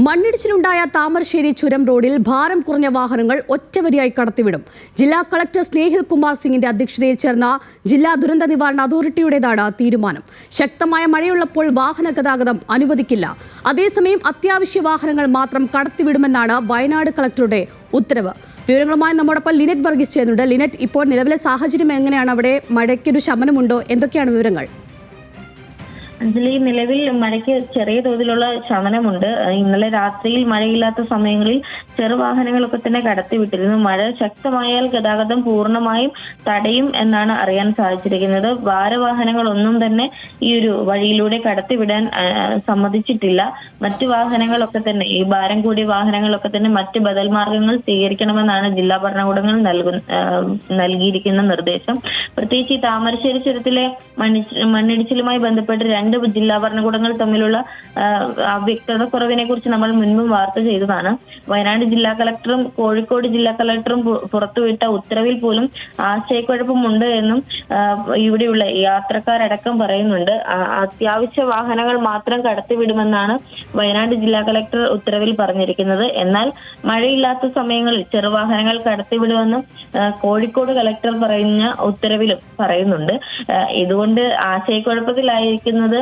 മണ്ണിടിച്ചിലുണ്ടായ താമരശ്ശേരി ചുരം റോഡിൽ ഭാരം കുറഞ്ഞ വാഹനങ്ങൾ ഒറ്റവരിയായി കടത്തിവിടും. ജില്ലാ കളക്ടർ സ്നേഹിൽ കുമാർ സിംഗിന്റെ അധ്യക്ഷതയിൽ ചേർന്ന ജില്ലാ ദുരന്ത നിവാരണ അതോറിറ്റിയുടേതാണ് തീരുമാനം. ശക്തമായ മഴയുള്ളപ്പോൾ വാഹന ഗതാഗതം അനുവദിക്കില്ല. അതേസമയം അത്യാവശ്യ വാഹനങ്ങൾ മാത്രം കടത്തിവിടുമെന്നാണ് വയനാട് കളക്ടറുടെ ഉത്തരവ്. വിവരങ്ങളുമായി നമ്മോടൊപ്പം ലിനറ്റ് വർഗീസ് ചെയ്യുന്നുണ്ട്. ലിനറ്റ്, ഇപ്പോൾ നിലവിലെ സാഹചര്യം എങ്ങനെയാണ്? അവിടെ മഴയ്ക്കൊരു ശമനമുണ്ടോ? എന്തൊക്കെയാണ് വിവരങ്ങൾ? അഞ്ജലി, നിലവിൽ മഴയ്ക്ക് ചെറിയ തോതിലുള്ള ശമനമുണ്ട്. ഇന്നലെ രാത്രിയിൽ മഴയില്ലാത്ത സമയങ്ങളിൽ ചെറുവാഹനങ്ങളൊക്കെ തന്നെ കടത്തിവിട്ടിരുന്നു. മഴ ശക്തമായാൽ ഗതാഗതം പൂർണ്ണമായും തടയും എന്നാണ് അറിയാൻ സാധിച്ചിരിക്കുന്നത്. ഭാരവാഹനങ്ങളൊന്നും തന്നെ ഈ ഒരു വഴിയിലൂടെ കടത്തിവിടാൻ സമ്മതിച്ചിട്ടില്ല. മറ്റു വാഹനങ്ങളൊക്കെ തന്നെ, ഈ ഭാരം കൂടിയ വാഹനങ്ങളൊക്കെ തന്നെ മറ്റ് ബദൽ മാർഗങ്ങൾ സ്വീകരിക്കണമെന്നാണ് ജില്ലാ ഭരണകൂടങ്ങൾ നൽകിയിരിക്കുന്ന നിർദ്ദേശം. പ്രത്യേകിച്ച് ഈ താമരശ്ശേരി ചുരത്തിലെ മണ്ണിടിച്ചിലുമായി ബന്ധപ്പെട്ട് രണ്ട് ജില്ലാ ഭരണകൂടങ്ങൾ തമ്മിലുള്ള അവ്യക്തത കുറവിനെ കുറിച്ച് നമ്മൾ മുൻപും വാർത്ത ചെയ്തതാണ്. വയനാട് ജില്ലാ കളക്ടറും കോഴിക്കോട് ജില്ലാ കളക്ടറും പുറത്തുവിട്ട ഉത്തരവിൽ പോലും ആശയക്കുഴപ്പമുണ്ട് എന്നും ഇവിടെയുള്ള യാത്രക്കാരടക്കം പറയുന്നുണ്ട്. അത്യാവശ്യ വാഹനങ്ങൾ മാത്രം കടത്തിവിടുമെന്നാണ് വയനാട് ജില്ലാ കളക്ടർ ഉത്തരവിൽ പറഞ്ഞിരിക്കുന്നത്. എന്നാൽ മഴയില്ലാത്ത സമയങ്ങളിൽ ചെറുവാഹനങ്ങൾ കടത്തിവിടുമെന്നും കോഴിക്കോട് കളക്ടർ പറയുന്ന ഉത്തരവിലും പറയുന്നുണ്ട്. ഇതുകൊണ്ട് ആശയക്കുഴപ്പത്തിലായിരിക്കുന്നത്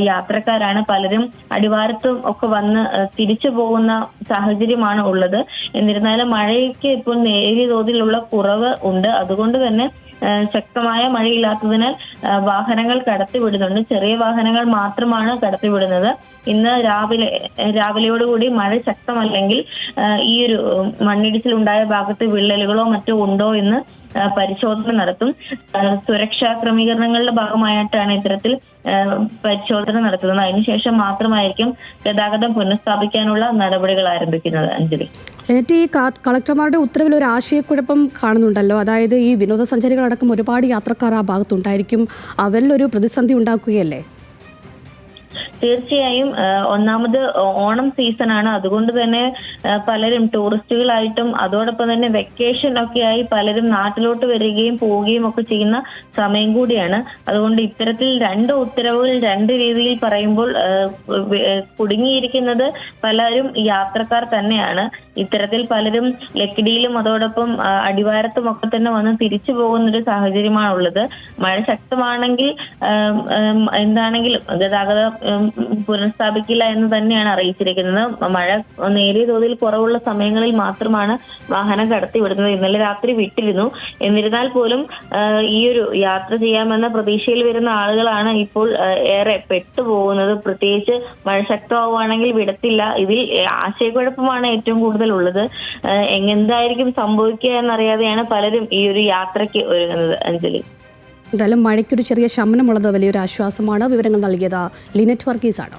യാത്രക്കാരാണ്. പലരും അടിവാരത്തും ഒക്കെ വന്ന് തിരിച്ചു പോകുന്ന സാഹചര്യമാണ് ഉള്ളത്. എന്നിരുന്നാലും മഴയ്ക്ക് ഇപ്പോൾ നേരിയ തോതിലുള്ള കുറവ് ഉണ്ട്. അതുകൊണ്ട് തന്നെ ശക്തമായ മഴയില്ലാത്തതിനാൽ വാഹനങ്ങൾ കടത്തിവിടുന്നുണ്ട്. ചെറിയ വാഹനങ്ങൾ മാത്രമാണ് കടത്തിവിടുന്നത്. ഇന്ന് രാവിലെയോടുകൂടി മഴ ശക്തമല്ലെങ്കിൽ ഈ ഒരു മണ്ണിടിച്ചിലുണ്ടായ ഭാഗത്ത് വിള്ളലുകളോ മറ്റോ ഉണ്ടോ എന്ന് പരിശോധന നടത്തും. സുരക്ഷാ ക്രമീകരണങ്ങളുടെ ഭാഗമായിട്ടാണ് ഇത്തരത്തിൽ പരിശോധന നടത്തുന്നത്. അതിനുശേഷം മാത്രമായിരിക്കും ഗതാഗതം പുനഃസ്ഥാപിക്കാനുള്ള നടപടികൾ ആരംഭിക്കുന്നത്. അഞ്ജലി, എന്നിട്ട് ഈ കളക്ടർമാരുടെ ഉത്തരവിൽ ഒരു ആശയക്കുഴപ്പം കാണുന്നുണ്ടല്ലോ. അതായത് ഈ വിനോദസഞ്ചാരികളടക്കം ഒരുപാട് യാത്രക്കാർ ആ ഭാഗത്തുണ്ടായിരിക്കും. അവരിലൊരു പ്രതിസന്ധി ഉണ്ടാക്കുകയല്ലേ? തീർച്ചയായും ഒന്നാമത് ഓണം സീസണാണ്. അതുകൊണ്ട് തന്നെ പലരും ടൂറിസ്റ്റുകളായിട്ടും അതോടൊപ്പം തന്നെ വെക്കേഷൻ ഒക്കെ ആയി പലരും നാട്ടിലോട്ട് വരികയും പോവുകയും ഒക്കെ ചെയ്യുന്ന സമയം കൂടിയാണ്. അതുകൊണ്ട് ഇത്തരത്തിൽ രണ്ട് ഉത്തരവുകൾ രണ്ട് രീതിയിൽ പറയുമ്പോൾ കുടുങ്ങിയിരിക്കുന്നത് പലരും യാത്രക്കാർ തന്നെയാണ്. ഇത്തരത്തിൽ പലരും ലക്കിടിയിലും അതോടൊപ്പം അടിവാരത്തും ഒക്കെ തന്നെ വന്ന് തിരിച്ചു പോകുന്നൊരു സാഹചര്യമാണുള്ളത്. മഴ ശക്തമാണെങ്കിൽ എന്താണെങ്കിലും ഗതാഗതം പുനഃസ്ഥാപിക്കില്ല എന്ന് തന്നെയാണ് അറിയിച്ചിരിക്കുന്നത്. മഴ നേരിയ തോതിൽ കുറവുള്ള സമയങ്ങളിൽ മാത്രമാണ് വാഹനം കടത്തിവിടുന്നത്. ഇന്നലെ രാത്രി വിട്ടിരുന്നു. എന്നിരുന്നാൽ പോലും ഈ ഒരു യാത്ര ചെയ്യാമെന്ന പ്രതീക്ഷയിൽ വരുന്ന ആളുകളാണ് ഇപ്പോൾ ഏറെ പെട്ടുപോകുന്നത്. പ്രത്യേകിച്ച് മഴ ശക്തമാവുകയാണെങ്കിൽ വിടത്തില്ല. ഇതിൽ ആശയക്കുഴപ്പമാണ് ഏറ്റവും കൂടുതൽ ഉള്ളത്. എന്തായിരിക്കും സംഭവിക്കുക എന്നറിയാതെയാണ് പലരും ഈ ഒരു യാത്രയ്ക്ക് ഒരുങ്ങുന്നത്. അഞ്ജലി, എന്തായാലും മഴയ്ക്കൊരു ചെറിയ ശമനമുള്ളത് വലിയൊരു ആശ്വാസമാണ്. വിവരങ്ങൾ നൽകിയത് ലിനറ്റ് വർഗീസ് ആണ്.